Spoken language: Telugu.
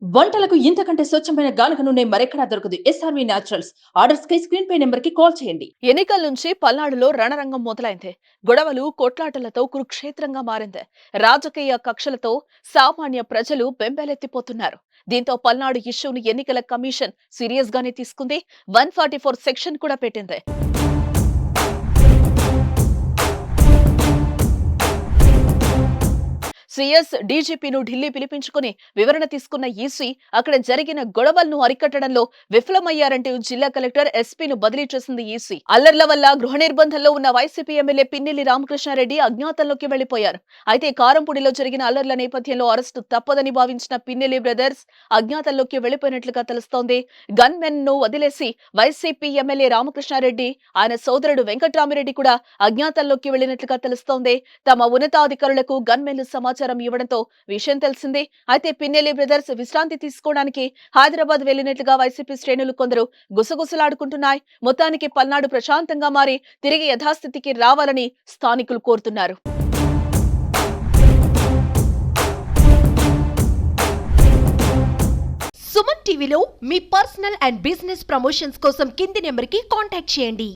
వంటలకు ఇంతకంటే స్వచ్ఛమైన గానుగ నూనె మరెక్కడా దొరకదు. SRV naturals. ఆర్డర్స్ కై స్క్రీన్ పై నెంబర్ కి కాల్ చేయండి. ఎన్నికల నుంచి పల్నాడులో రణరంగం మొదలైంది. గొడవలు, కొట్లాటలతో కురుక్షేత్రంగా మారింది. రాజకీయ కక్షలతో సామాన్య ప్రజలు బెంబేలెత్తిపోతున్నారు. దీంతో పల్నాడు ఇష్యూను ఎన్నికల కమిషన్ సీరియస్ గానే తీసుకుంది. 144 సెక్షన్ కూడా పెట్టింది. సీఎస్ డీజీపీను ఢిల్లీ పిలిపించుకుని వివరణ తీసుకున్న ఈసీ అక్కడ జరిగిన గొడవలను అరికట్టడంలో విఫలమయ్యారంటూ జిల్లా కలెక్టర్ ఎస్పీను బదిలీ చేసింది ఈసీ. అల్లర్ల వల్ల గృహ నిర్బంధంలో ఉన్న వైసీపీ ఎమ్మెల్యే పిన్నెల్లి రామకృష్ణారెడ్డి అజ్ఞాతంలోకి వెళ్లిపోయారు. అయితే కారంపూడిలో జరిగిన అల్లర్ల నేపథ్యంలో అరెస్టు తప్పదని భావించిన పిన్నెల్లి బ్రదర్స్ అజ్ఞాతంలోకి వెళ్లిపోయినట్లుగా తెలుస్తోంది. గన్ మెన్ ను వదిలేసి వైసీపీ ఎమ్మెల్యే రామకృష్ణారెడ్డి, ఆయన సోదరుడు వెంకట్రామిరెడ్డి కూడా అజ్ఞాతంలోకి వెళ్లినట్లుగా తెలుస్తోంది. తమ ఉన్నతాధికారులకు గన్ మెన్లు సమాచారం ఇవ్వడంతో విషయం తెలిసిందే. అయితే పిన్నెల్లి బ్రదర్స్ విశ్రాంతి తీసుకోవడానికి హైదరాబాద్ వెళ్లినట్లుగా వైసీపీ శ్రేణులు కొందరు గుసగుసలాడుకుంటున్నాయి. మొత్తానికి పల్నాడు ప్రశాంతంగా మారి తిరిగి యథాస్థితికి రావాలని స్థానికులు కోరుతున్నారు. సుమన్ టీవీలో మీ పర్సనల్ అండ్ బిజినెస్ ప్రమోషన్స్ కోసం కింది నెంబర్కి కాంటాక్ట్ చేయండి.